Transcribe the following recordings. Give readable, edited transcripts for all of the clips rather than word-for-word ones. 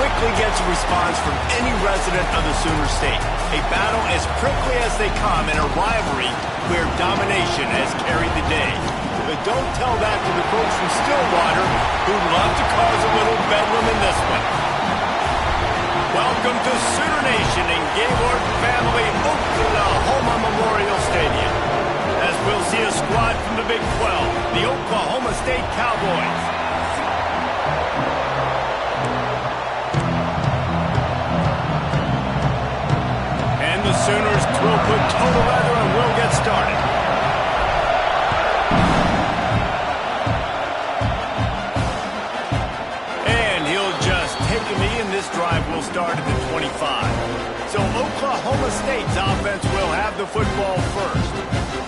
quickly gets a response from any resident of the Sooner State. A battle as prickly as they come in a rivalry where domination has carried the day. But don't tell that to the folks from Stillwater who love to cause a little bedlam in this one. Welcome to Sooner Nation in Gaylord Family Oklahoma Memorial Stadium. As we'll see a squad from the Big 12, the Oklahoma State Cowboys. And the Sooners will put total leather and will get started. And he'll just take a knee, and this drive will start at the 25. So Oklahoma State's offense will have the football first.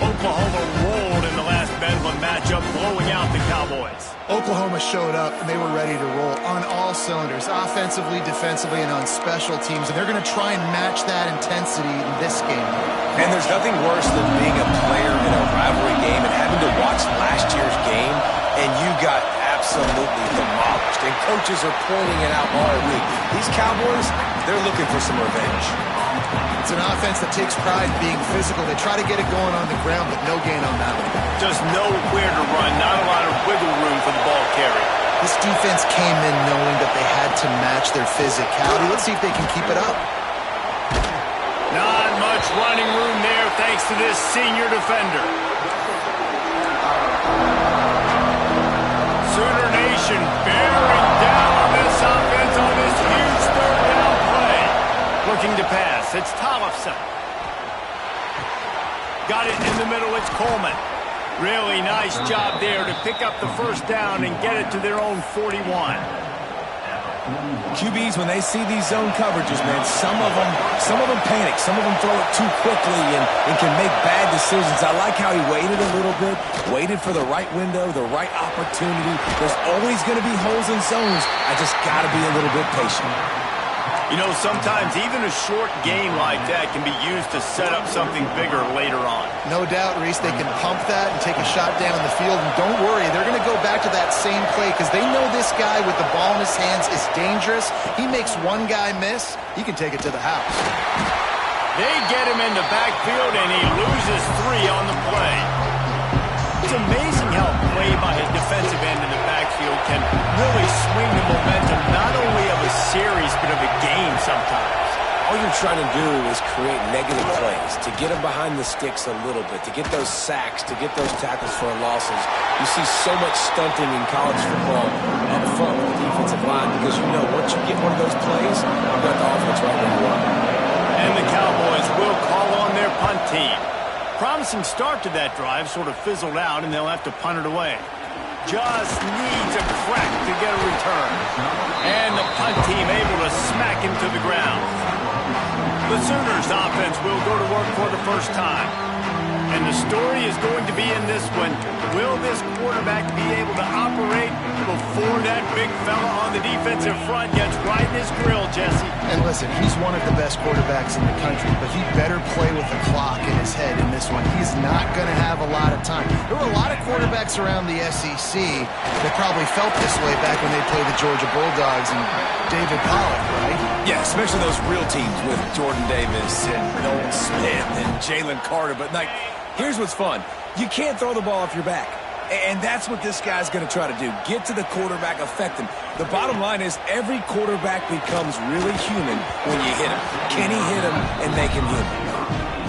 Oklahoma rolled in the last Bedlam matchup, blowing out the Cowboys. Oklahoma showed up, and they were ready to roll on all cylinders, offensively, defensively, and on special teams. And they're going to try and match that intensity in this game. And there's nothing worse than being a player in a rivalry game and having to watch last year's game, and you got absolutely demolished. And coaches are pointing it out all week. These Cowboys, they're looking for some revenge. It's an offense that takes pride in being physical. They try to get it going on the ground, but no gain on that one. Just nowhere to run, not a lot of wiggle room for the ball carrier. This defense came in knowing that they had to match their physicality. Let's see if they can keep it up. Not much running room there thanks to this senior defender. Sooner Nation bearing down on this offense on this huge third down play. Looking to pass. It's Tollefson. Got it in the middle. It's Coleman. Really nice job there to pick up the first down and get it to their own 41. QBs, when they see these zone coverages, man, some of them panic. Some of them throw it too quickly and can make bad decisions. I like how he waited a little bit, waited for the right window, the right opportunity. There's always going to be holes in zones. I just got to be a little bit patient. You know, sometimes even a short game like that can be used to set up something bigger later on. No doubt, Reese, they can pump that and take a shot down the field. And don't worry, they're going to go back to that same play because they know this guy with the ball in his hands is dangerous. He makes one guy miss, he can take it to the house. They get him in the backfield, and he loses 3 on the play. It's amazing how play by a defensive end in the backfield can really swing the momentum not only of a series but of a game sometimes. All you're trying to do is create negative plays, to get them behind the sticks a little bit, to get those sacks, to get those tackles for losses. You see so much stunting in college football up front with the defensive line because you know once you get one of those plays, you've got the offense right where you are. And the Cowboys will call on their punt team. Promising start to that drive sort of fizzled out, and they'll have to punt it away. Just needs a crack to get a return. And the punt team able to smack him to the ground. The Sooners offense will go to work for the first time. And the story is going to be in this one. Will this quarterback be able to operate before that big fella on the defensive front gets right in his grill, Jesse? And listen, he's one of the best quarterbacks in the country, but he better play with the clock in his head in this one. He's not going to have a lot of time. There were a lot of quarterbacks around the SEC that probably felt this way back when they played the Georgia Bulldogs and David Pollock, right? Yeah, especially those real teams with Jordan Davis and Nolan Smith and Jalen Carter. But, like, here's what's fun. You can't throw the ball off your back. And that's what this guy's going to try to do. Get to the quarterback, affect him. The bottom line is every quarterback becomes really human when you hit him. Can he hit him and make him human?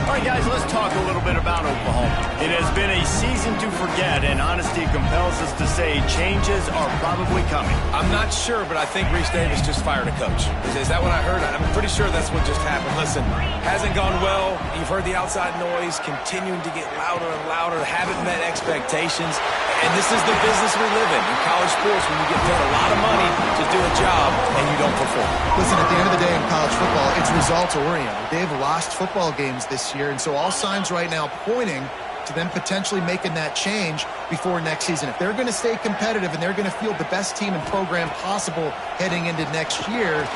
All right, guys, let's talk a little bit about Oklahoma. It has been a season to forget, and honesty compels us to say changes are probably coming. I'm not sure, but I think Reese Davis just fired a coach. Is that what I heard? I'm pretty sure that's what just happened. Listen, hasn't gone well. You've heard the outside noise continuing to get louder and louder. Haven't met expectations. And this is the business we live in college sports, when you get paid a lot of money to do a job and you don't perform. Listen, at the end of the day in college football, it's results-oriented. They've lost football games this year, and so all signs right now pointing to them potentially making that change before next season. If they're going to stay competitive and they're going to field the best team and program possible heading into next year,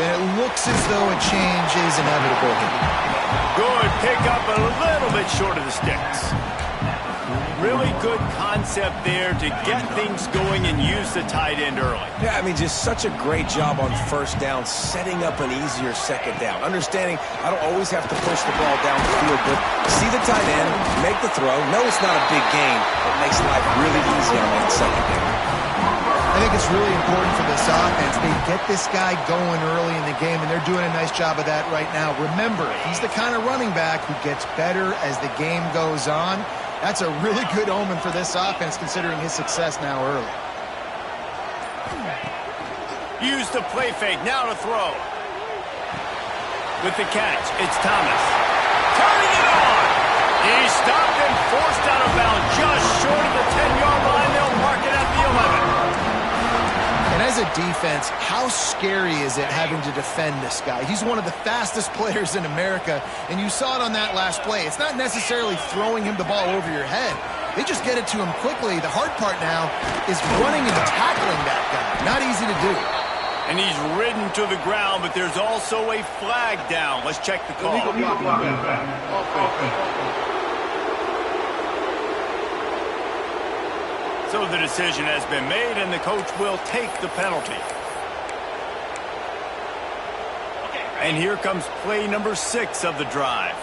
then it looks as though a change is inevitable. Good pick up, a little bit short of the sticks. Really good concept there to get things going and use the tight end early. Yeah, I mean, just such a great job on first down, setting up an easier second down. Understanding I don't always have to push the ball down the field, but see the tight end, make the throw. No, it's not a big gain, but makes life really easy on that second down. I think it's really important for this offense. They get this guy going early in the game, and they're doing a nice job of that right now. Remember, he's the kind of running back who gets better as the game goes on. That's a really good omen for this offense, considering his success now early. Use the play fake, now to throw. With the catch, it's Thomas. Turning it on! He's stopped and forced out of bounds just short of the 10-yard line. They'll mark it at the 11. And as a defense, how scary is it having to defend this guy? He's one of the fastest players in America, and you saw it on that last play. It's not necessarily throwing him the ball over your head. They just get it to him quickly. The hard part now is running and tackling that guy. Not easy to do. And he's ridden to the ground, but there's also a flag down. Let's check the call. So the decision has been made, and the coach will take the penalty. And here comes play number 6 of the drive.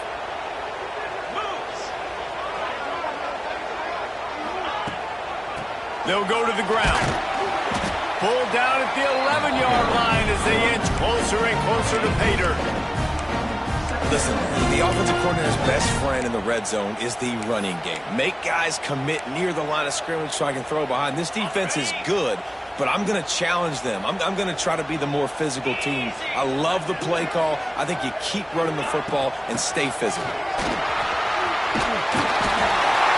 They'll go to the ground. Pulled down at the 11-yard line as they inch closer and closer to pay dirt. Listen, the offensive coordinator's best friend in the red zone is the running game. Make guys commit near the line of scrimmage so I can throw behind. This defense is good, but I'm going to challenge them. I'm going to try to be the more physical team. I love the play call. I think you keep running the football and stay physical.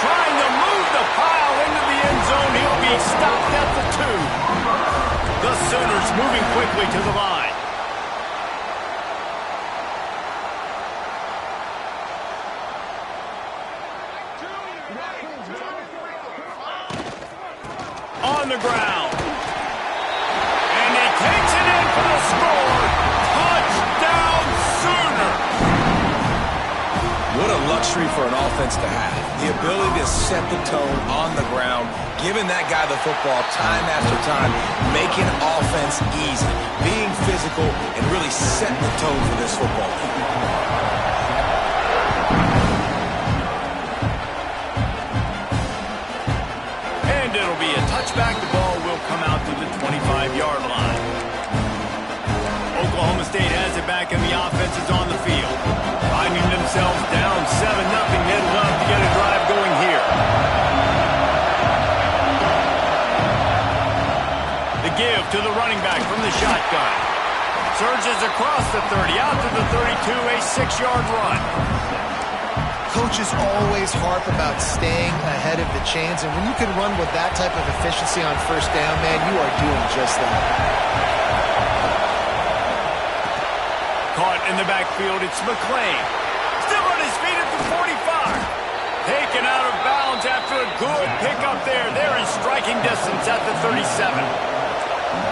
Trying to move the pile into the end zone. He'll be stopped at the 2. The Sooners moving quickly to the line. On the ground. And he takes it in for the score. Touchdown, Sooner. What a luxury for an offense to have. The ability to set the tone on the ground, giving that guy the football time after time, making offense easy, being physical, and really setting the tone for this football team. And it'll be a touchback. The ball will come out to the 25-yard line. Oklahoma State has it back, and the offense is on the field. Finding themselves down 7-0. They'd love to get a drive going here. The give to the running back from the shotgun. Surges across the 30, out to the 32, a 6-yard run. Coaches always harp about staying ahead of the chains, and when you can run with that type of efficiency on first down, man, you are doing just that. Caught in the backfield, it's McClain. Still on his feet at the 45. Taken out of bounds after a good pickup there. They're in striking distance at the 37.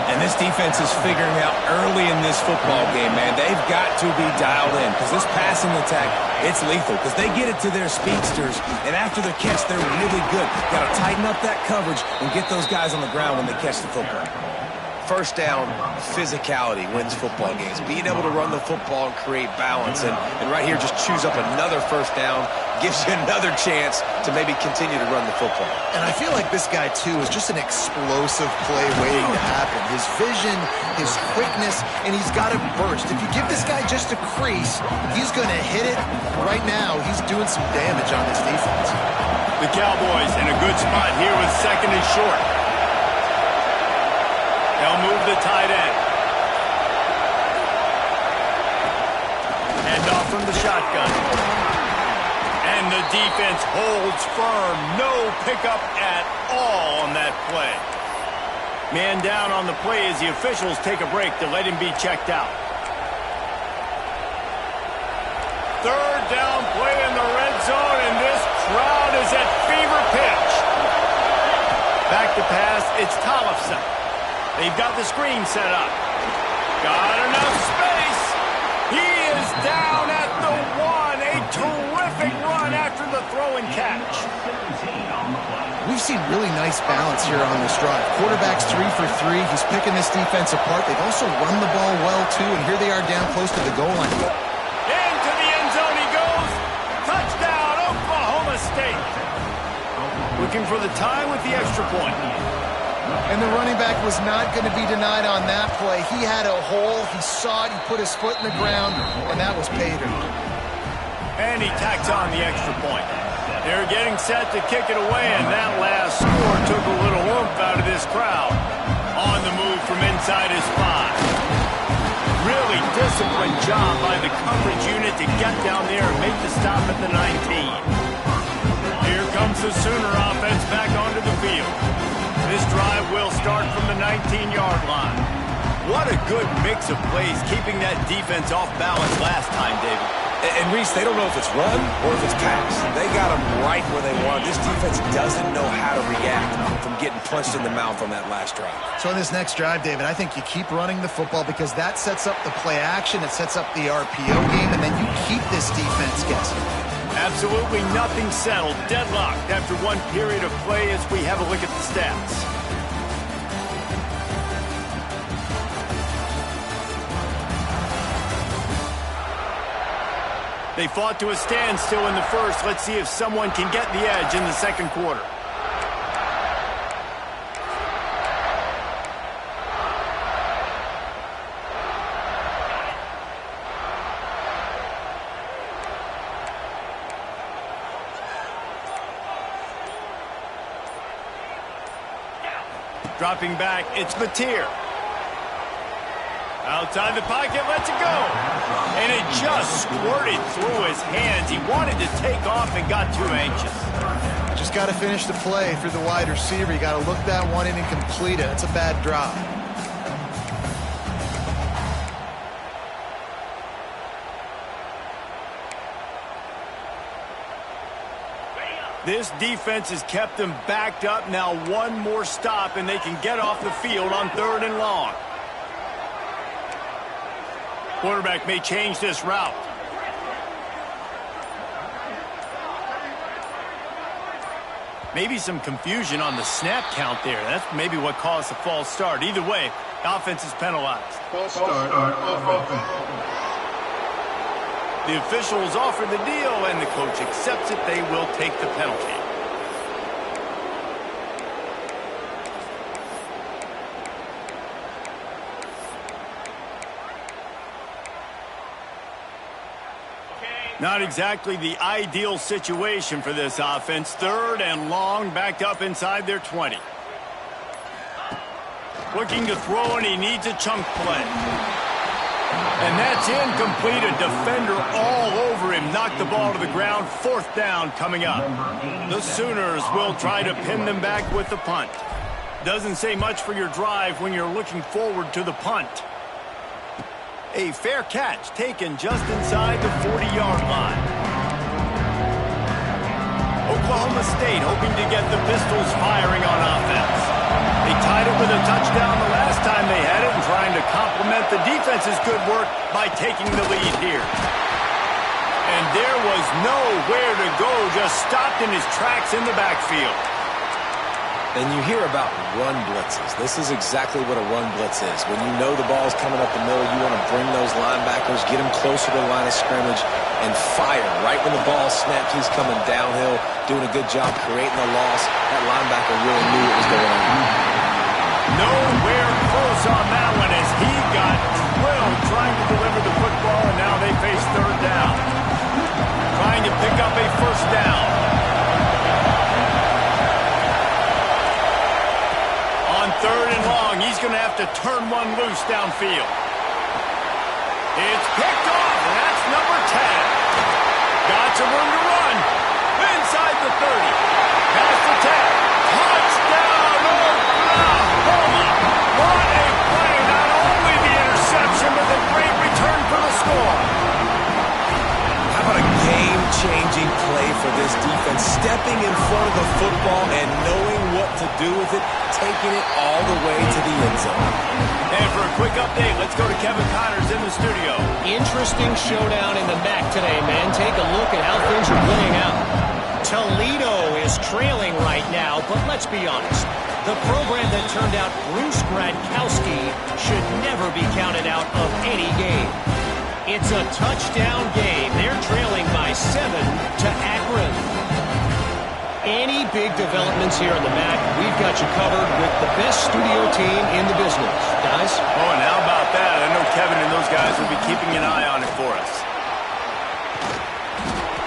And this defense is figuring out early in this football game, man, they've got to be dialed in because this passing attack, it's lethal because they get it to their speedsters, and after the catch, they're really good. Got to tighten up that coverage and get those guys on the ground when they catch the football. First down, physicality wins football games. Being able to run the football and create balance, and right here just choose up another first down, gives you another chance to maybe continue to run the football. And I feel like this guy, too, is just an explosive play waiting to happen. His vision, his quickness, and he's got a burst. If you give this guy just a crease, he's going to hit it. Right now, he's doing some damage on this defense. The Cowboys in a good spot here with 2nd and short. They'll move the tight end. Hand off from the shotgun. And the defense holds firm. No pickup at all on that play. Man down on the play as the officials take a break to let him be checked out. 3rd down play in the red zone, and this crowd is at fever pitch. Back to pass, it's Tollefson. They've got the screen set up. Got enough space. He is down at the 1. A terrific run after after the throw and catch. We've seen really nice balance here on this drive. Quarterback's 3 for 3. He's picking this defense apart. They've also run the ball well, too, and here they are down close to the goal line. Into the end zone he goes. Touchdown, Oklahoma State. Looking for the tie with the extra point. And the running back was not going to be denied on that play. He had a hole. He saw it. He put his foot in the ground, and that was pay dirt. And he tacks on the extra point. They're getting set to kick it away, and that last score took a little oomph out of this crowd. On the move from inside his 5. Really disciplined job by the coverage unit to get down there and make the stop at the 19. Here comes the Sooner offense back onto the field. This drive will start from the 19-yard line. What a good mix of plays, keeping that defense off balance last time, David. And Reese, they don't know if it's run or if it's pass. They got them right where they want. This defense doesn't know how to react from getting punched in the mouth on that last drive. So in this next drive, David, I think you keep running the football because that sets up the play action, it sets up the RPO game, and then you keep this defense guessing. Absolutely nothing settled. Deadlocked after one period of play as we have a look at the stats. They fought to a standstill in the first. Let's see if someone can get the edge in the second quarter. Dropping back, it's Mateer. Outside the pocket, lets it go. And it just squirted through his hands. He wanted to take off and got too anxious. Just got to finish the play through the wide receiver. You got to look that one in and complete it. It's a bad drop. This defense has kept them backed up. Now one more stop and they can get off the field on 3rd and long. Quarterback may change this route. Maybe some confusion on the snap count there. That's maybe what caused the false start. Either way, offense is penalized. False start on offense. The officials offer the deal, and the coach accepts it. They will take the penalty. Not exactly the ideal situation for this offense. 3rd and long, backed up inside their 20. Looking to throw, and he needs a chunk play. And that's incomplete. A defender all over him. Knocked the ball to the ground. 4th down coming up. The Sooners will try to pin them back with the punt. Doesn't say much for your drive when you're looking forward to the punt. A fair catch taken just inside the 40-yard line. Oklahoma State hoping to get the Pistols firing on offense. They tied it with a touchdown the last time they had it and trying to complement the defense's good work by taking the lead here. And there was nowhere to go, just stopped in his tracks in the backfield. And you hear about run blitzes. This is exactly what a run blitz is. When you know the ball's coming up the middle, you want to bring those linebackers, get them closer to the line of scrimmage, and fire. Right when the ball snaps, he's coming downhill, doing a good job creating a loss. That linebacker really knew what was going on. Nowhere close on that one as he got drilled trying to deliver the football, and now they face 3rd down. Trying to pick up a 1st down. On 3rd and long, he's going to have to turn one loose downfield. It's picked off, and that's number 10. Got some room to run. Inside the 30. Past the 10. Touchdown, Oklahoma. What a play. Not only the interception, but the great return for the score. How about a game-changing play for this defense? Stepping in front of the football and knowing what to do with it, taking it all the way to the end zone. And for a quick update, let's go to Kevin Connors in the studio. Interesting showdown in the MAC today, man. Take a look at how things are playing out. Toledo is trailing right now, but let's be honest. The program that turned out Bruce Gradkowski should never be counted out of any game. It's a touchdown game. They're trailing by 7 to Akron. Any big developments here on the MAC, we've got you covered with the best studio team in the business. Guys? Oh, and how about that? I know Kevin and those guys will be keeping an eye on it for us.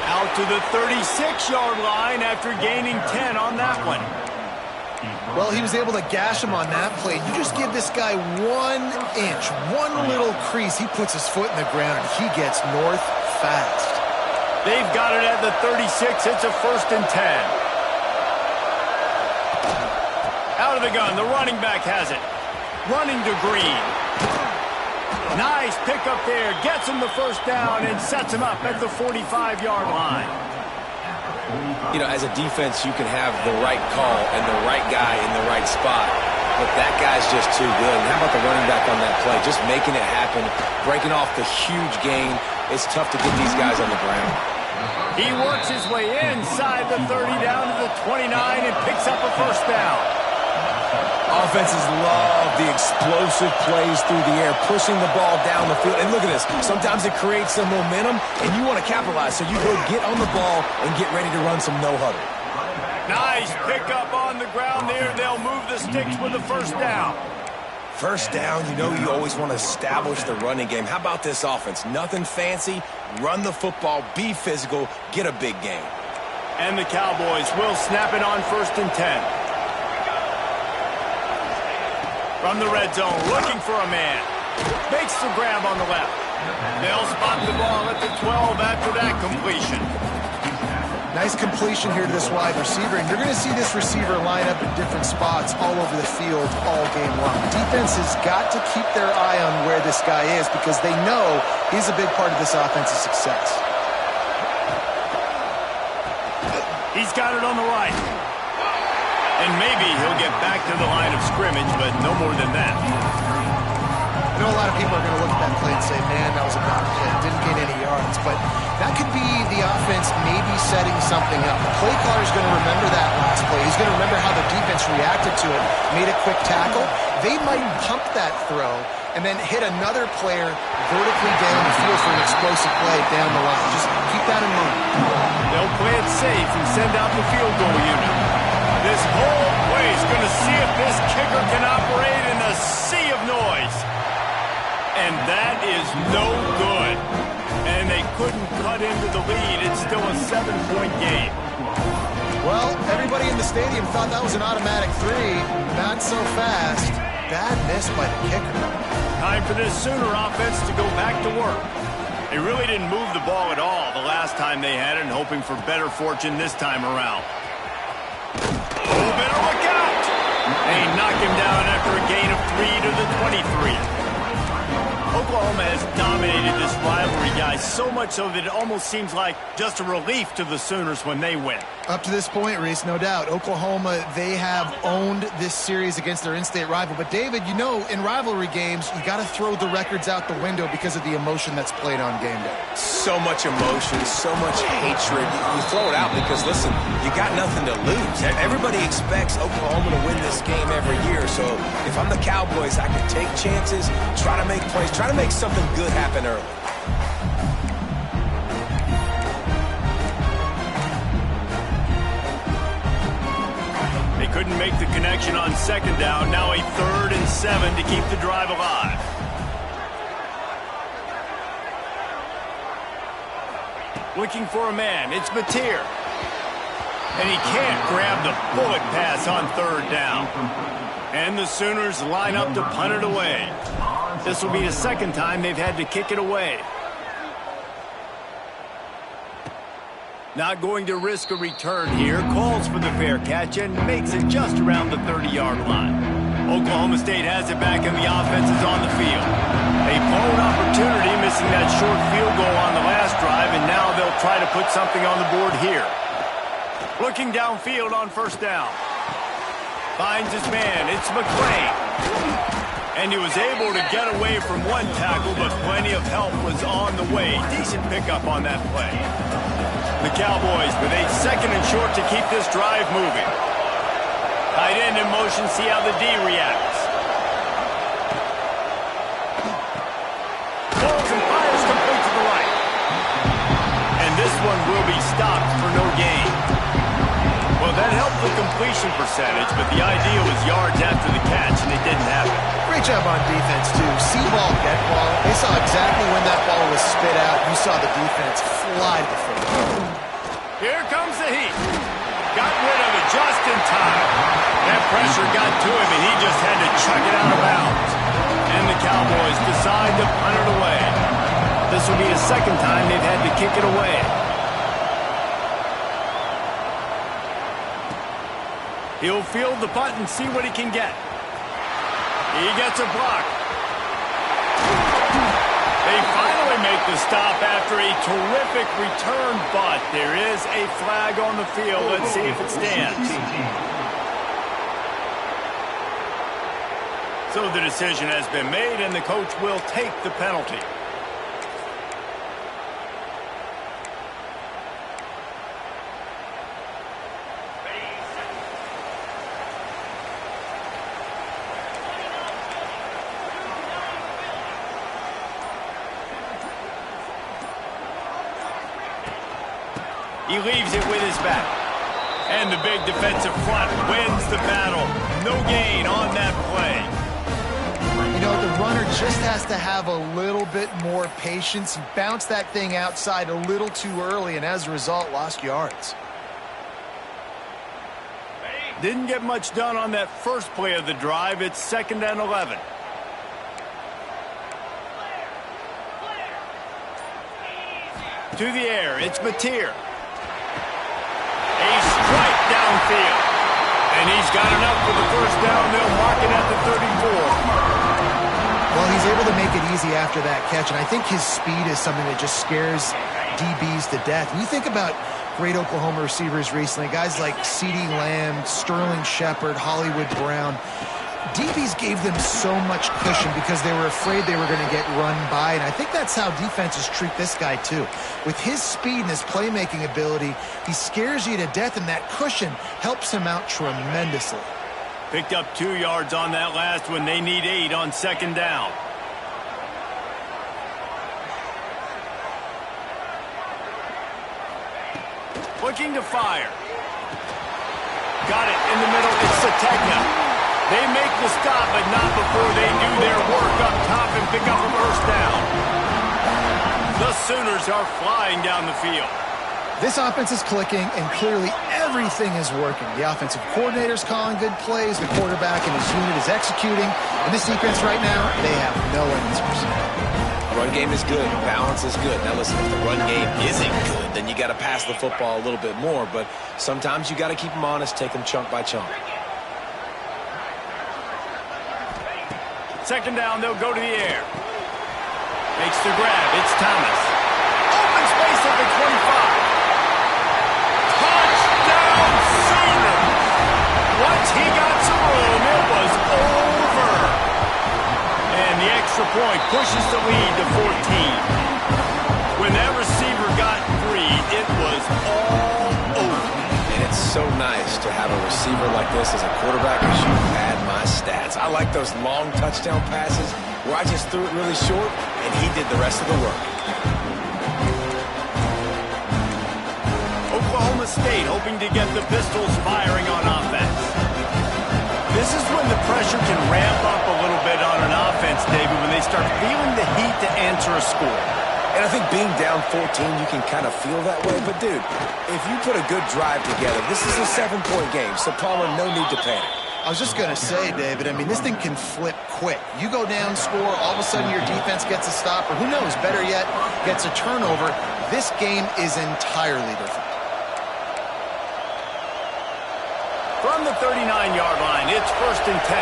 Out to the 36-yard line after gaining 10 on that one. Well, he was able to gash him on that play. You just give this guy 1 inch, one little crease. He puts his foot in the ground, and he gets north fast. They've got it at the 36. It's a 1st and 10. Out of the gun, the running back has it. Running to Green. Nice pickup there. Gets him the 1st down and sets him up at the 45-yard line. You know, as a defense, you can have the right call and the right guy in the right spot. But that guy's just too good. And how about the running back on that play? Just making it happen, breaking off the huge gain. It's tough to get these guys on the ground. He works his way inside the 30 down to the 29 and picks up a 1st down. Offenses love the explosive plays through the air, pushing the ball down the field. And look at this. Sometimes it creates some momentum, and you want to capitalize. So you go get on the ball and get ready to run some no-huddle. Nice pickup on the ground there. They'll move the sticks with the 1st down. 1st down, you know you always want to establish the running game. How about this offense? Nothing fancy. Run the football, be physical, get a big gain. And the Cowboys will snap it on 1st and 10. From the red zone, looking for a man. Makes the grab on the left. They'll spot the ball at the 12 after that completion. Nice completion here to this wide receiver, and you're going to see this receiver line up in different spots all over the field all game long. Defense has got to keep their eye on where this guy is because they know he's a big part of this offense's success. He's got it on the right. And maybe he'll get back to the line of scrimmage, but no more than that. I know a lot of people are going to look at that play and say, man, that was a bad play. Didn't gain any yards. But that could be the offense maybe setting something up. The play caller's going to remember that last play. He's going to remember how the defense reacted to it, made a quick tackle. They might pump that throw and then hit another player vertically down the field for an explosive play down the line. Just keep that in mind. They'll play it safe and send out the field goal unit. This whole play is going to see if this kicker can operate in a sea of noise. And that is no good. And they couldn't cut into the lead. It's still a 7-point game. Well, everybody in the stadium thought that was an automatic 3. Not so fast. Bad miss by the kicker. Time for this Sooner offense to go back to work. They really didn't move the ball at all the last time they had it, and hoping for better fortune this time around. Oh, better look out! They knock him down after a gain of 3 to the 23. Oklahoma has dominated this rivalry, guys, so much so that it almost seems like just a relief to the Sooners when they win. Up to this point, Reese, no doubt. Oklahoma, they have owned this series against their in-state rival. But, David, you know, in rivalry games, you got to throw the records out the window because of the emotion that's played on game day. So much emotion, so much hatred. You throw it out because, listen, you got nothing to lose. Everybody expects Oklahoma to win this game every year. So if I'm the Cowboys, I can take chances, try to make plays, try to make something good happen early. They couldn't make the connection on 2nd down. Now a 3rd and 7 to keep the drive alive. Looking for a man. It's Mateer. And he can't grab the bullet pass on 3rd down. And the Sooners line up to punt it away. This will be the 2nd time they've had to kick it away. Not going to risk a return here. Calls for the fair catch and makes it just around the 30-yard line. Oklahoma State has it back and the offense is on the field. A blown opportunity, missing that short field goal on the last drive, and now they'll try to put something on the board here. Looking downfield on 1st down. Finds his man. It's McClain. And he was able to get away from one tackle, but plenty of help was on the way. Decent pickup on that play. The Cowboys with a 2nd and short to keep this drive moving. Tight end in motion, see how the D reacts. Pulls and fires complete to the right. And this one will be stopped for no gain. Well, that helped the completion percentage, but the idea was yards after the catch, and it didn't happen. Great job on defense, too. See ball, get ball. They saw exactly when that ball was spit out. You saw the defense fly to the field. Here comes the heat. Got rid of it just in time. That pressure got to him, and he just had to chuck it out of bounds. And the Cowboys decide to punt it away. This will be the 2nd time they've had to kick it away. He'll field the punt and see what he can get. He gets a block. They finally make the stop after a terrific return, but there is a flag on the field. Let's see if it stands. So the decision has been made, and the coach will take the penalty. He leaves it with his back. And the big defensive front wins the battle. No gain on that play. You know, the runner just has to have a little bit more patience. He bounced that thing outside a little too early, and as a result, lost yards. Didn't get much done on that first play of the drive. It's 2nd and 11. To the air, it's Mateer. A strike downfield. And he's got enough for the 1st down. They'll mark it at the 34. Well, he's able to make it easy after that catch, and I think his speed is something that just scares DBs to death. And you think about great Oklahoma receivers recently, guys like CeeDee Lamb, Sterling Shepard, Hollywood Brown. DBs gave them so much cushion because they were afraid they were going to get run by, and I think that's how defenses treat this guy too. With his speed and his playmaking ability, he scares you to death, and that cushion helps him out tremendously. Picked up 2 yards on that last one. They need 8 on 2nd down. Looking to fire. Got it in the middle. It's Sategna. They make the stop, but not before they do their work up top and pick up a 1st down. The Sooners are flying down the field. This offense is clicking, and clearly everything is working. The offensive coordinator's calling good plays, the quarterback and his unit is executing, and this defense right now, they have no answers. Run game is good. Balance is good. Now listen, if the run game isn't good, then you got to pass the football a little bit more, but sometimes you got to keep them honest, take them chunk by chunk. 2nd down, they'll go to the air. Makes the grab. It's Thomas. Open space at the 25. Touchdown, Sooners! Once he got some room, it was over. And the extra point pushes the lead to 14. When that receiver got free, it was all over. And it's so nice to have a receiver like this as a quarterback because you had my stats. I like those long touchdown passes where I just threw it really short and he did the rest of the work. Oklahoma State hoping to get the Pistols firing on offense. This is when the pressure can ramp up a little bit on an offense, David, when they start feeling the heat to answer a score. And I think being down 14, you can kind of feel that way. But, dude, if you put a good drive together, this is a 7-point game, so Palmer, no need to panic. I was just going to say, David, I mean, this thing can flip quick. You go down, score, all of a sudden your defense gets a stop, or who knows, better yet, gets a turnover. This game is entirely different. From the 39-yard line, it's 1st and 10.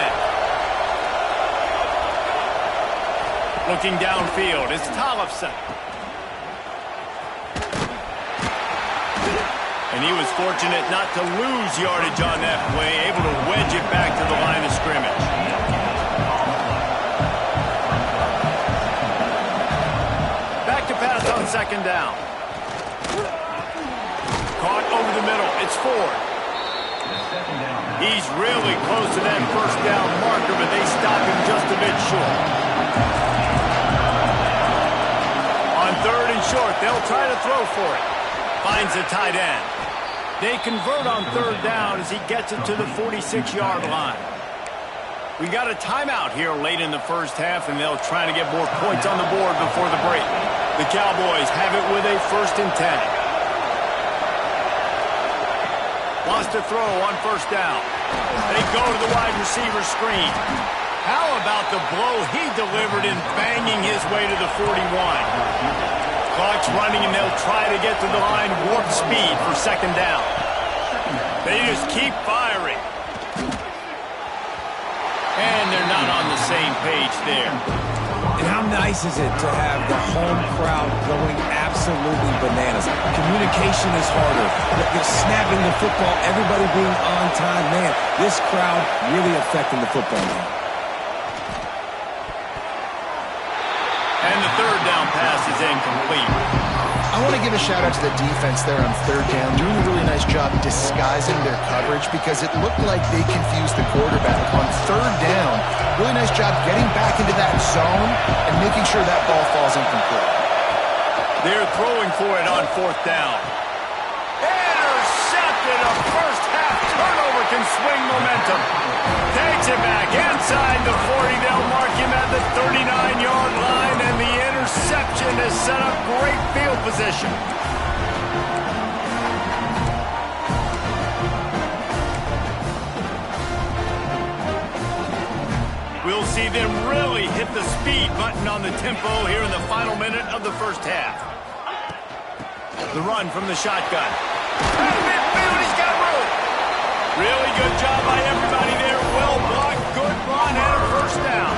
Looking downfield, it's Tollefson. And he was fortunate not to lose yardage on that play, able to wedge it back to the line of scrimmage. Back to pass on 2nd down. forward. He's really close to that first down marker, but they stop him just a bit short. On 3rd and short, they'll try to throw for it. Finds the tight end. They convert on 3rd down as he gets it to the 46-yard line. We got a timeout here late in the first half, and they'll try to get more points on the board before the break. The Cowboys have it with a 1st and 10. Wants to throw on 1st down. They go to the wide receiver screen. How about the blow he delivered in banging his way to the 41? Clock's running, and they'll try to get to the line warp speed for 2nd down. They just keep firing. And they're not on the same page there. And how nice is it to have the home crowd going absolutely bananas? Communication is harder. They're snapping the football, everybody being on time. Man, this crowd really affecting the football game. And the 3rd down pass is incomplete. I want to give a shout out to the defense there on 3rd down, doing a really nice job disguising their coverage because it looked like they confused the quarterback. On 3rd down, really nice job getting back into that zone and making sure that ball falls incomplete. They're throwing for it on 4th down. Intercepted! A first half turnover can swing momentum. Takes it back inside the 40. They'll mark him at the 39-yard line, and the interception has set up great field position. We'll see them really hit the speed button on the tempo here in the final minute of the first half. The run from the shotgun. Midfield, he's got room. Really good job by everybody there. Well blocked, good run, and a 1st down.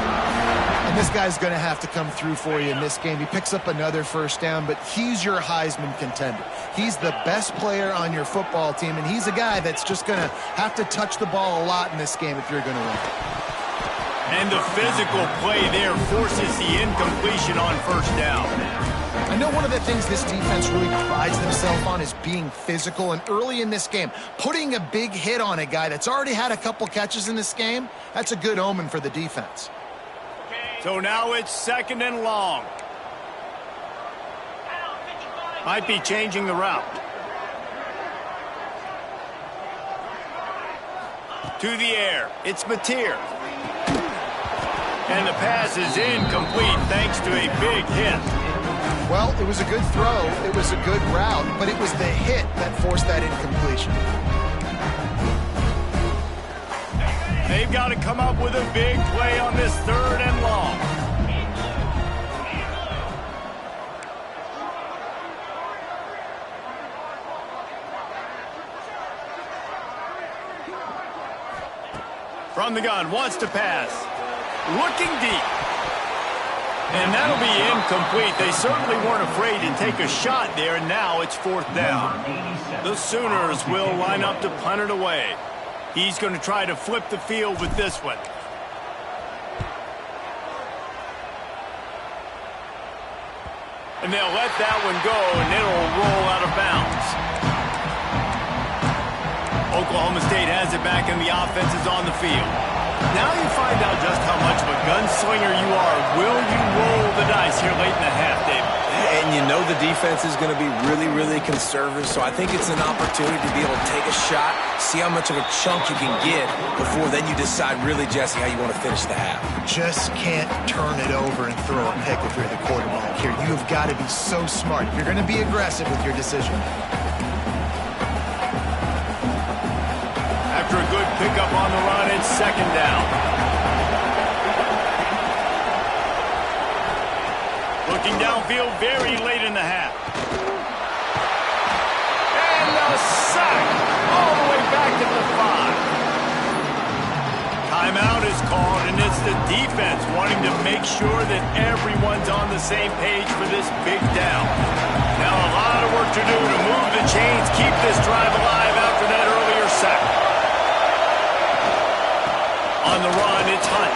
And this guy's going to have to come through for you in this game. He picks up another 1st down, but he's your Heisman contender. He's the best player on your football team, and he's a guy that's just going to have to touch the ball a lot in this game if you're going to win. And the physical play there forces the incompletion on 1st down. I know one of the things this defense really prides themselves on is being physical, and early in this game, putting a big hit on a guy that's already had a couple catches in this game, that's a good omen for the defense. So now it's 2nd and long. Might be changing the route. To the air, it's Mateer. And the pass is incomplete thanks to a big hit. Well, it was a good throw, it was a good route, but it was the hit that forced that incompletion. They've got to come up with a big play on this 3rd and long. From the gun, wants to pass. Looking deep. And that'll be incomplete. They certainly weren't afraid to take a shot there, and now it's 4th down. The Sooners will line up to punt it away. He's going to try to flip the field with this one. And they'll let that one go, and it'll roll out of bounds. Oklahoma State has it back, and the offense is on the field. Now you find out just how much of a gunslinger you are. Will you roll the dice here late in the half, David? And you know the defense is going to be really, really conservative, so I think it's an opportunity to be able to take a shot, see how much of a chunk you can get before then you decide really, Jesse, how you want to finish the half. Just can't turn it over and throw a pick if you're the quarterback here. You've got to be so smart. You're going to be aggressive with your decision. After a good pickup on the run, it's 2nd down. Looking downfield very late in the half. And a sack all the way back to the 5. Timeout is called, and it's the defense wanting to make sure that everyone's on the same page for this big down. Now a lot of work to do to move the chains, keep this drive alive after that earlier sack. On the run, it's Hunt.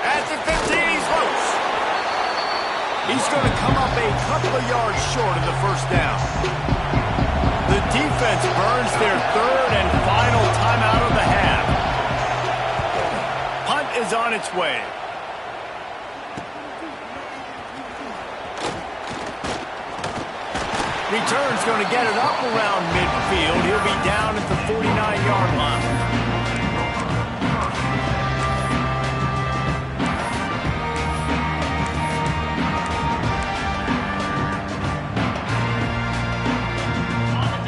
At the 15, he's loose. He's going to come up a couple of yards short of the 1st down. The defense burns their third and final timeout of the half. Punt is on its way. Return's going to get it up around midfield. He'll be down at the 49-yard line.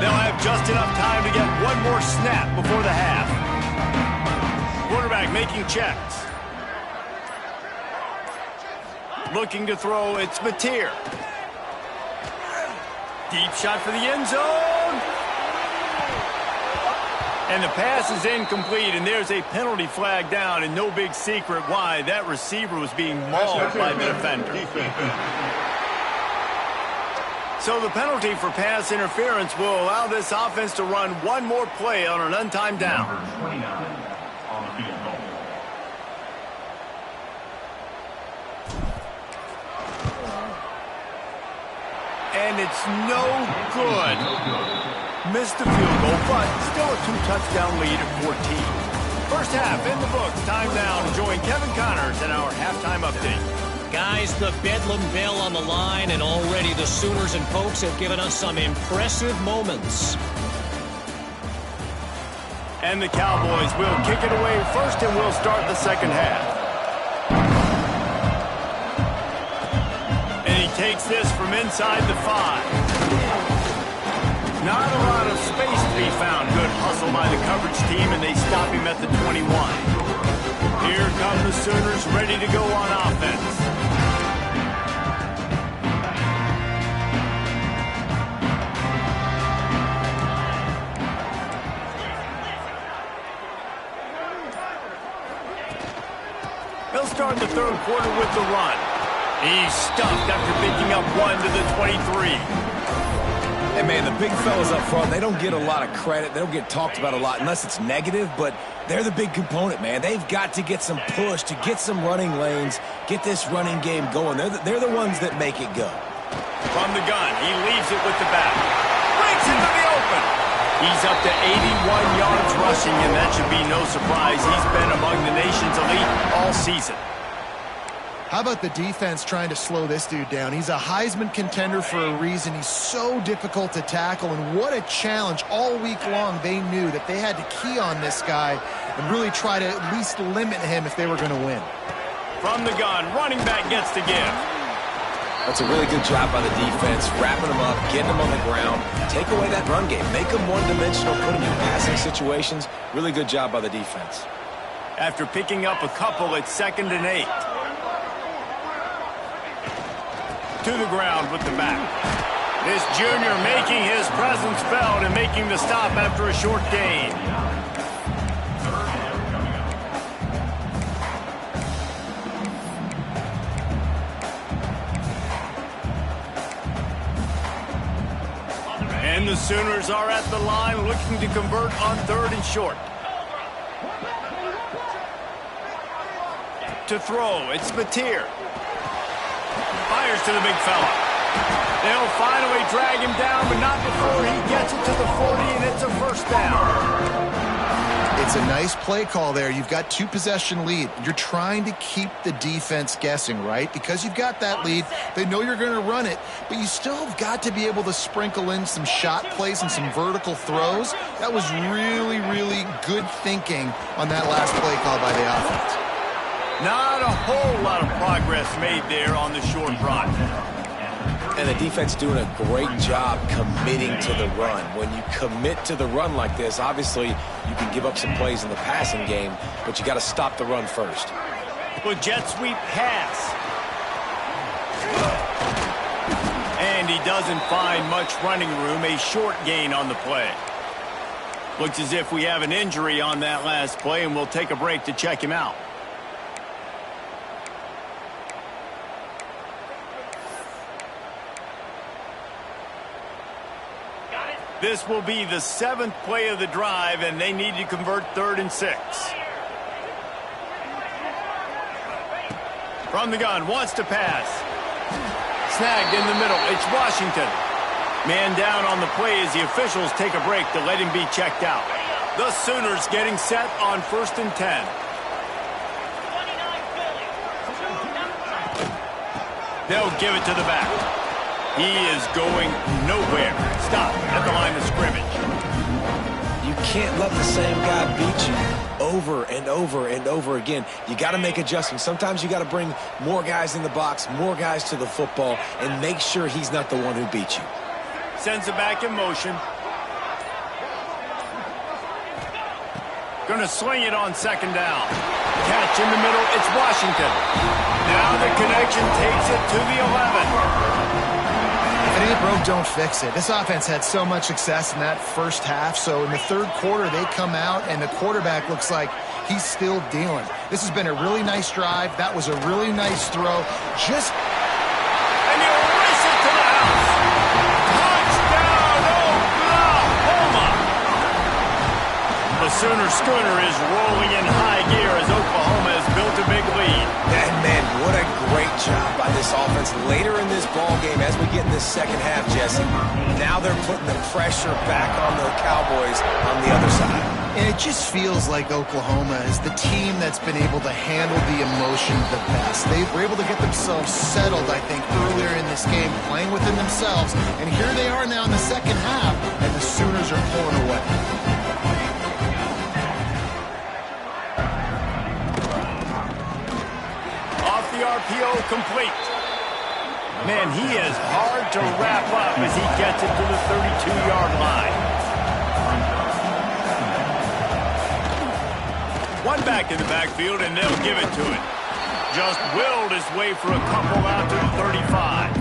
They'll have just enough time to get one more snap before the half. Quarterback making checks. Looking to throw, it's Mateer. Deep shot for the end zone. And the pass is incomplete, and there's a penalty flag down, and no big secret why. That receiver was being mauled by the defender. So the penalty for pass interference will allow this offense to run one more play on an untimed down. Number 29 on the field goal. And it's no good. Missed the field goal, but still a two-touchdown lead at 14. First half in the books. Time now to join Kevin Connors in our halftime update. Guys, the Bedlam bell on the line, and already the Sooners and Pokes have given us some impressive moments. And the Cowboys will kick it away first, and we'll start the second half. And he takes this from inside the 5. Not a lot of space to be found. Good hustle by the coverage team, and they stop him at the 21. Here come the Sooners ready to go on offense. They'll start the third quarter with the run. He's stuffed after picking up one to the 23. And, man, the big fellas up front, they don't get a lot of credit. They don't get talked about a lot unless it's negative, but they're the big component, man. They've got to get some push, to get some running lanes, get this running game going. They're the ones that make it go. From the gun, he leaves it with the back. Breaks into the open. He's up to 81 yards rushing, and that should be no surprise. He's been among the nation's elite all season. How about the defense trying to slow this dude down? He's a Heisman contender for a reason. He's so difficult to tackle, and what a challenge. All week long, they knew that they had to key on this guy and really try to at least limit him if they were going to win. From the gun, running back gets to give. That's a really good job by the defense, wrapping them up, getting them on the ground. Take away that run game. Make them one-dimensional, put them in passing situations. Really good job by the defense. After picking up a couple, it's 2nd and 8. To the ground with the back. This junior making his presence felt and making the stop after a short gain. And the Sooners are at the line looking to convert on 3rd and short. To throw, it's Mateer. Fires to the big fella. They'll finally drag him down, but not before he gets it to the 40, and it's a first down. It's a nice play call there. You've got 2-possession lead. You're trying to keep the defense guessing, right? Because you've got that lead. They know you're going to run it, but you still have got to be able to sprinkle in some shot plays and some vertical throws. That was really, really good thinking on that last play call by the offense. Not a whole lot of progress made there on the short run. And the defense doing a great job committing to the run. When you commit to the run like this, obviously you can give up some plays in the passing game, but you got to stop the run first. With jet sweep pass. And he doesn't find much running room. A short gain on the play. Looks as if we have an injury on that last play, and we'll take a break to check him out. This will be the 7th play of the drive, and they need to convert 3rd and 6. From the gun, wants to pass. Snagged in the middle. It's Washington. Man down on the play as the officials take a break to let him be checked out. The Sooners getting set on 1st and 10. They'll give it to the back. He is going nowhere. Stop at the line of scrimmage. You can't let the same guy beat you over and over and over again. You got to make adjustments. Sometimes you got to bring more guys in the box, more guys to the football, and make sure he's not the one who beat you. Sends it back in motion. Going to sling it on 2nd down. Catch in the middle. It's Washington. Now the connection takes it to the 11. If it ain't broke, don't fix it. This offense had so much success in that first half, so in the 3rd quarter, they come out, and the quarterback looks like he's still dealing. This has been a really nice drive. That was a really nice throw. And you race it to the house. Touchdown, Oklahoma! The Sooner Schooner is rolling in high gear as Oklahoma has built a big lead. And man, what a great job by this offense later in this ball game as we get in this 2nd half, Jesse. Now they're putting the pressure back on the Cowboys on the other side. And it just feels like Oklahoma is the team that's been able to handle the emotion the best. They were able to get themselves settled, I think, earlier in this game, playing within themselves. And here they are now in the 2nd half, and the Sooners are pulling away. RPO complete. Man, he is hard to wrap up as he gets it to the 32-yard line. One back in the backfield, and they'll give it to it. Just willed his way for a couple out to the 35.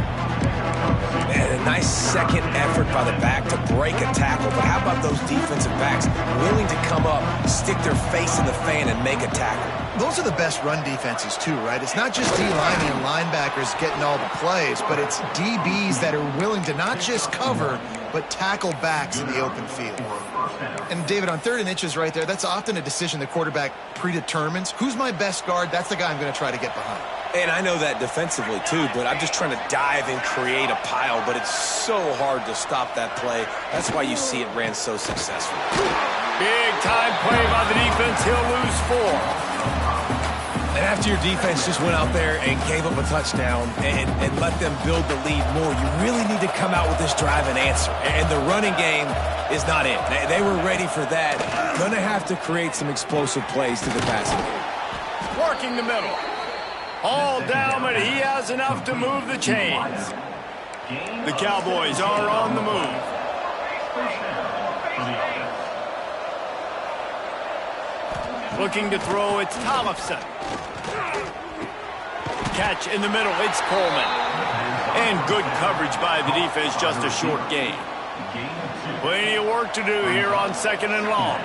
And a nice second effort by the back to break a tackle. But how about those defensive backs willing to come up, stick their face in the fan, and make a tackle? Those are the best run defenses, too, right? It's not just D-linemen and linebackers getting all the plays, but it's DBs that are willing to not just cover, but tackle backs in the open field. And, David, on 3rd and inches right there, that's often a decision the quarterback predetermines. Who's my best guard? That's the guy I'm going to try to get behind. And I know that defensively, too, but I'm just trying to dive and create a pile, but it's so hard to stop that play. That's why you see it ran so successful. Big-time play by the defense. He'll lose 4. And after your defense just went out there and gave up a touchdown and let them build the lead more, you really need to come out with this drive and answer. And the running game is not it. They were ready for that. Going to have to create some explosive plays to the passing game. Working the middle. All down, but he has enough to move the chains. The Cowboys are on the move. Looking to throw, it's Tollefson. Catch in the middle, it's Coleman. And good coverage by the defense, just a short gain. Plenty of work to do here on 2nd and long.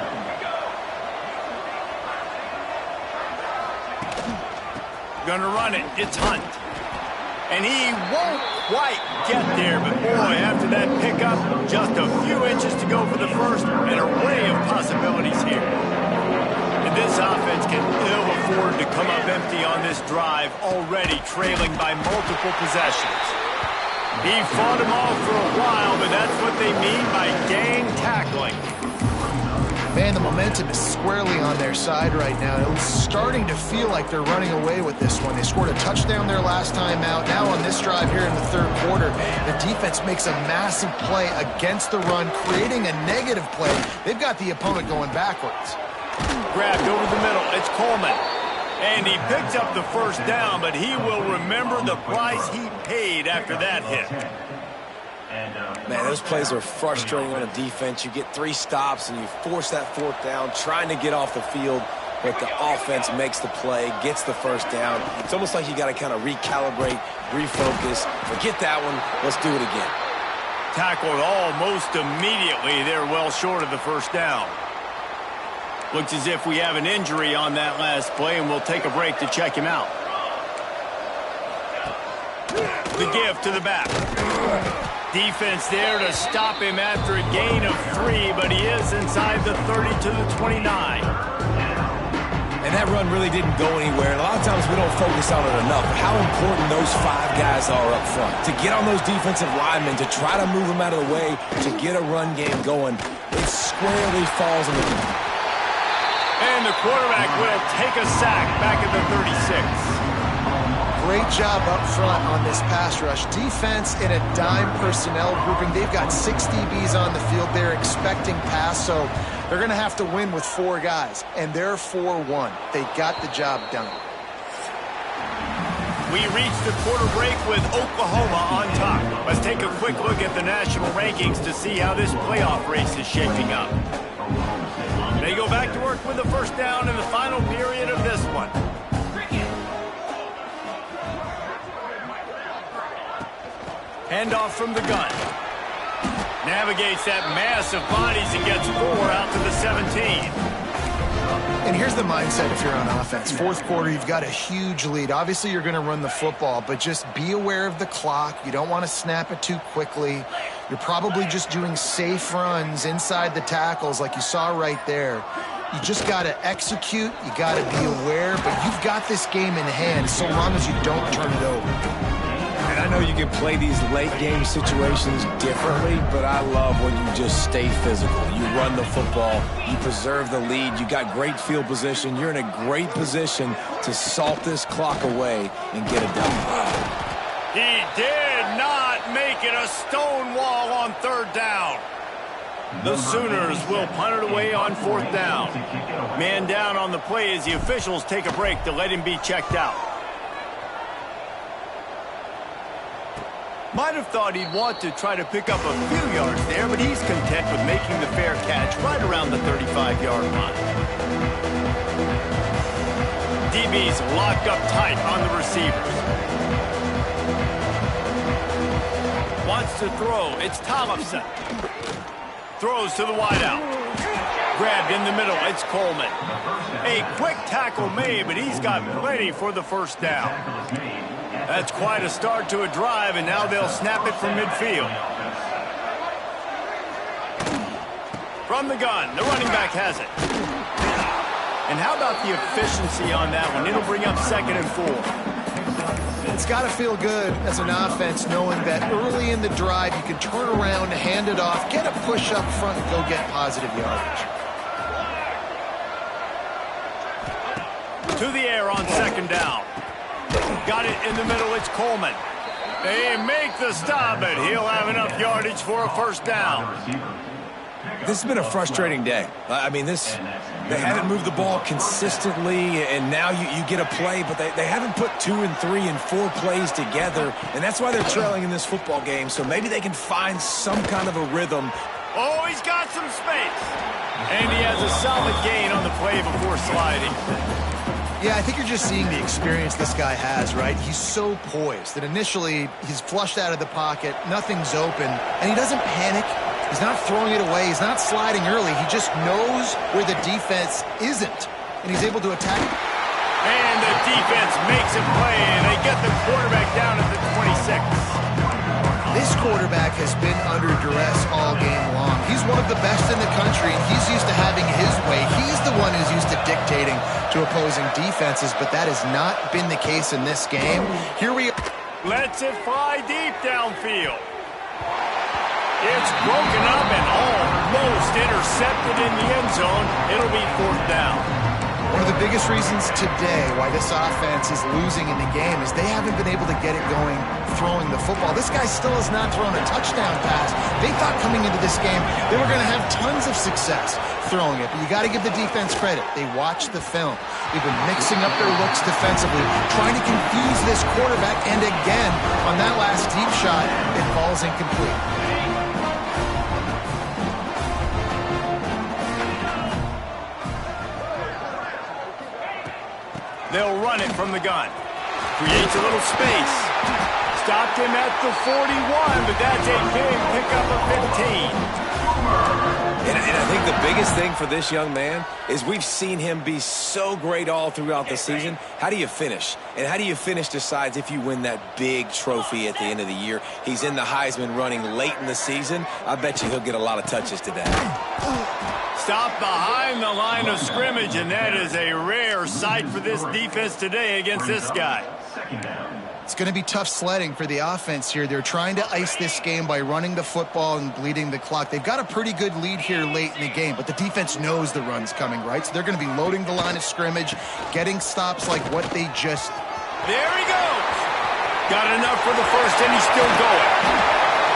Gonna run it, it's Hunt. And he won't quite get there, but boy, after that pickup, just a few inches to go for the first, an array of possibilities here. And this offense can ill afford to come up empty on this drive, already trailing by multiple possessions. He fought him off for a while, but that's what they mean by gang tackling. Man, the momentum is squarely on their side right now. It was starting to feel like they're running away with this one. They scored a touchdown their last time out. Now on this drive here in the 3rd quarter, the defense makes a massive play against the run, creating a negative play. They've got the opponent going backwards. Grabbed over the middle. It's Coleman. And he picks up the first down, but he will remember the price he paid after that hit. Man, those plays are frustrating on a defense. You get 3 stops and you force that 4th down, trying to get off the field, but the offense makes the play, gets the first down. It's almost like you got to kind of recalibrate, refocus. Forget that one. Let's do it again. Tackled almost immediately. They're well short of the first down. Looks as if we have an injury on that last play, and we'll take a break to check him out. The give to the back. Defense there to stop him after a gain of 3, but he is inside the 30 to the 29. And And that run really didn't go anywhere. And a lot of times we don't focus on it enough. But how important those 5 guys are up front. To get on those defensive linemen, to try to move them out of the way, to get a run game going, it squarely falls in the game. And the quarterback will take a sack back at the 36. Great job up front on this pass rush. Defense in a dime personnel grouping. They've got 6 DBs on the field. They're expecting pass, so they're going to have to win with 4 guys. And they're 4-1. They got the job done. We reach the quarter break with Oklahoma on top. Let's take a quick look at the national rankings to see how this playoff race is shaping up. They go back to work with the first down in the final period of this one. Handoff from the gun. Navigates that mass of bodies and gets 4 out to the 17. And here's the mindset if you're on offense. Fourth quarter, you've got a huge lead. Obviously, you're going to run the football, but just be aware of the clock. You don't want to snap it too quickly. You're probably just doing safe runs inside the tackles like you saw right there. You just got to execute. You got to be aware, but you've got this game in hand so long as you don't turn it over. And I know you can play these late-game situations differently, but I love when you just stay physical. You run the football, you preserve the lead, you got great field position, you're in a great position to salt this clock away and get it done. He did not make it a stone wall on 3rd down. The Sooners will punt it away on 4th down. Man down on the play as the officials take a break to let him be checked out. Might have thought he'd want to try to pick up a few yards there, but he's content with making the fair catch right around the 35-yard line. DB's locked up tight on the receivers. Wants to throw. It's Tollefson. Throws to the wideout. Grabbed in the middle. It's Coleman. A quick tackle made, but he's got plenty for the first down. That's quite a start to a drive, and now they'll snap it from midfield. From the gun, the running back has it. And how about the efficiency on that one? It'll bring up 2nd and 4. It's got to feel good as an offense knowing that early in the drive you can turn around, hand it off, get a push up front, and go get positive yardage. To the air on 2nd down. Got it in the middle, it's Coleman. They make the stop, but he'll have enough yardage for a first down. This has been a frustrating day. I mean, they haven't moved the ball consistently, and now you get a play, but they haven't put 2 and 3 and 4 plays together, and that's why they're trailing in this football game, so maybe they can find some kind of a rhythm. Oh, he's got some space. And he has a solid gain on the play before sliding. Yeah, I think you're just seeing the experience this guy has, right? He's so poised that initially he's flushed out of the pocket, nothing's open, and he doesn't panic. He's not throwing it away. He's not sliding early. He just knows where the defense isn't, and he's able to attack. And the defense makes a play, and they get the quarterback down at the 26. This quarterback has been under duress all game long. He's one of the best in the country, and he's used to having his way. He's the one who's used to dictating to opposing defenses, but that has not been the case in this game. Here we are. Lets it fly deep downfield. It's broken up and almost intercepted in the end zone. It'll be 4th down. One of the biggest reasons today why this offense is losing in the game is they haven't been able to get it going throwing the football. This guy still has not thrown a touchdown pass. They thought coming into this game they were going to have tons of success throwing it, but you got to give the defense credit. They watched the film. They've been mixing up their looks defensively, trying to confuse this quarterback, and again, on that last deep shot, it falls incomplete. They'll run it from the gun. Creates a little space. Stopped him at the 41, but that's a big pickup of 15. And I think the biggest thing for this young man is we've seen him be so great all throughout the season. How do you finish? And how do you finish decides if you win that big trophy at the end of the year. He's in the Heisman running late in the season. I bet you he'll get a lot of touches today. Stop behind the line of scrimmage, and that is a rare sight for this defense today against this guy. It's going to be tough sledding for the offense here. They're trying to ice this game by running the football and bleeding the clock. They've got a pretty good lead here late in the game, but the defense knows the run's coming, right? So they're going to be loading the line of scrimmage, getting stops like what they just... There he goes. Got enough for the first, and he's still going.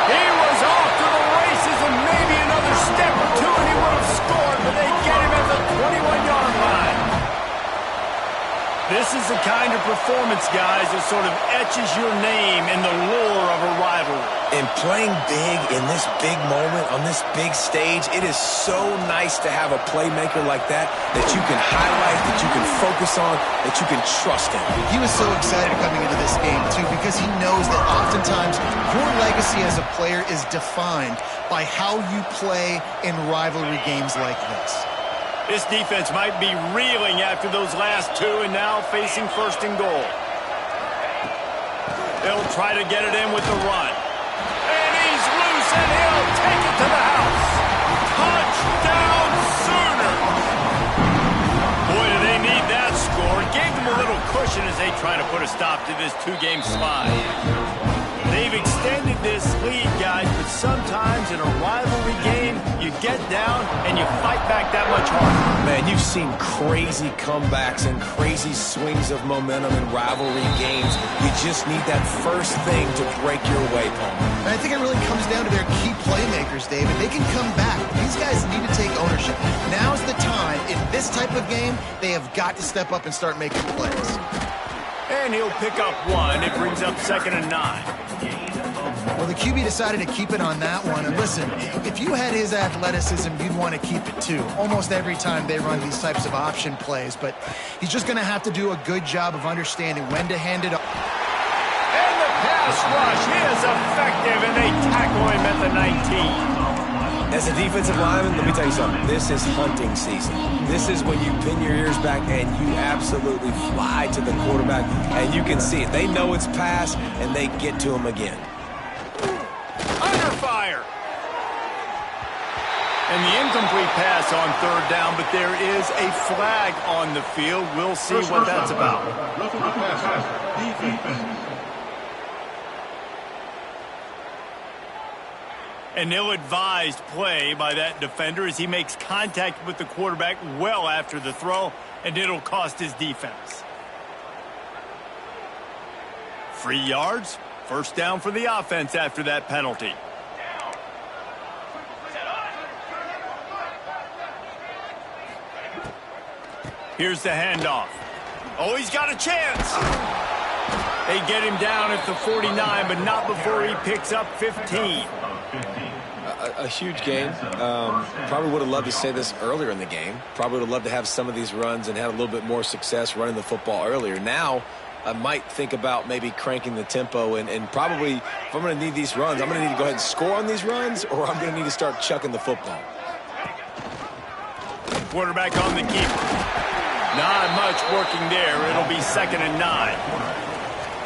He was off to the races, and maybe another step or two, and he would have scored, but they get him at the 21-yard line. This is the kind of performance, guys, that sort of etches your name in the lore of a rivalry. And playing big in this big moment, on this big stage, it is so nice to have a playmaker like that you can highlight, that you can focus on, that you can trust in. He was so excited coming into this game, too, because he knows that oftentimes your legacy as a player is defined by how you play in rivalry games like this. This defense might be reeling after those last two and now facing first and goal. They'll try to get it in with the run. And he's loose, and he'll take it to the house. Touchdown Sooner! Boy, do they need that score. Gave them a little cushion as they try to put a stop to this two-game slide. They've extended this lead, guys, but sometimes in a rivalry game, you get down and you fight back that much harder. Man, you've seen crazy comebacks and crazy swings of momentum in rivalry games. You just need that first thing to break your way, Paul. And I think it really comes down to their key playmakers, David. They can come back. These guys need to take ownership. Now's the time. In this type of game, they have got to step up and start making plays. And he'll pick up one. It brings up 2nd and 9. Well, the QB decided to keep it on that one. And listen, if you had his athleticism, you'd want to keep it too. Almost every time they run these types of option plays. But he's just going to have to do a good job of understanding when to hand it off. And the pass rush is effective, and they tackle him at the 19. As a defensive lineman, let me tell you something. This is hunting season. This is when you pin your ears back and you absolutely fly to the quarterback, and you can see it. They know it's pass, and they get to him again. Under fire. And the incomplete pass on 3rd down, but there is a flag on the field. We'll see what that's about. An ill-advised play by that defender as he makes contact with the quarterback well after the throw, and it'll cost his defense. 3 yards, first down for the offense after that penalty. Here's the handoff. Oh, he's got a chance. They get him down at the 49, but not before he picks up 15. A huge game. Probably would have loved to say this earlier in the game. Probably would have loved to have some of these runs and have a little bit more success running the football earlier. Now, I might think about maybe cranking the tempo and probably, if I'm going to need these runs, I'm going to need to go ahead and score on these runs, or I'm going to need to start chucking the football. Quarterback on the keeper. Not much working there. It'll be 2nd and 9.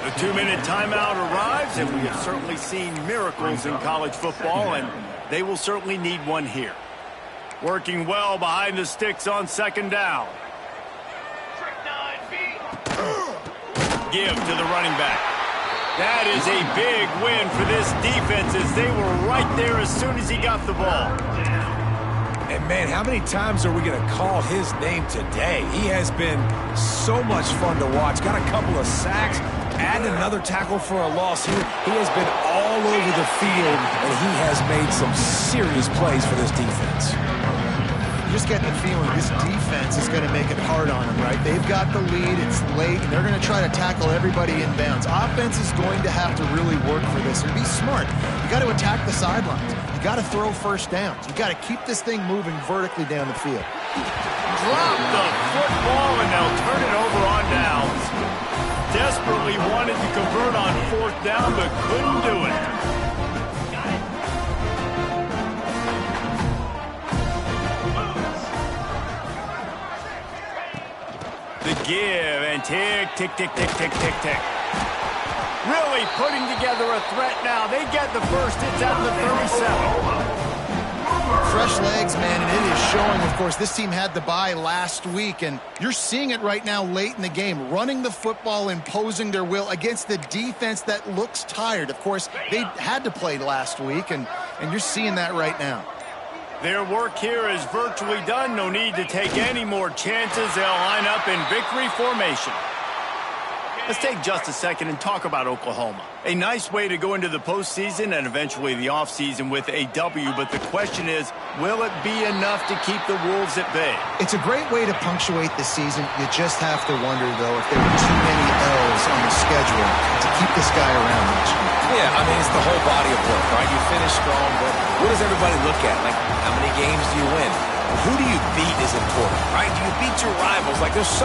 The 2-minute timeout arrives, and we have certainly seen miracles in college football, and they will certainly need one here. Working well behind the sticks on 2nd down. Give to the running back. That is a big win for this defense as they were right there as soon as he got the ball. And, man, how many times are we going to call his name today? He has been so much fun to watch. Got a couple of sacks, added another tackle for a loss here. He has been all over the field, and he has made some serious plays for this defense. You just get the feeling this defense is going to make it hard on them, right? They've got the lead, it's late, and they're going to try to tackle everybody in bounds. Offense is going to have to really work for this and be smart. You got to attack the sidelines. You got to throw first downs. You got to keep this thing moving vertically down the field. Drop the football, and they'll turn it over on downs. Desperately wanted to convert on 4th down, but couldn't do it. The give, and tick, tick, tick, tick, tick, tick, tick. Really putting together a threat now. They get the first. It's at the 37. fresh legs, man, and it is showing. Of course, this team had the bye last week, and you're seeing it right now late in the game, running the football, imposing their will against the defense that looks tired. Of course, they had to play last week, and you're seeing that right now. Their work here is virtually done. No need to take any more chances. They'll line up in victory formation. Let's take just a second and talk about Oklahoma. A nice way to go into the postseason and eventually the offseason with a W, but the question is, will it be enough to keep the Wolves at bay? It's a great way to punctuate the season. You just have to wonder, though, if there were too many L's on the schedule to keep this guy around next year. Yeah, I mean, it's the whole body of work, right? You finish strong, but what does everybody look at? Like, how many games do you win? Who do you beat is important, right? Do you beat your rivals? Like, there's so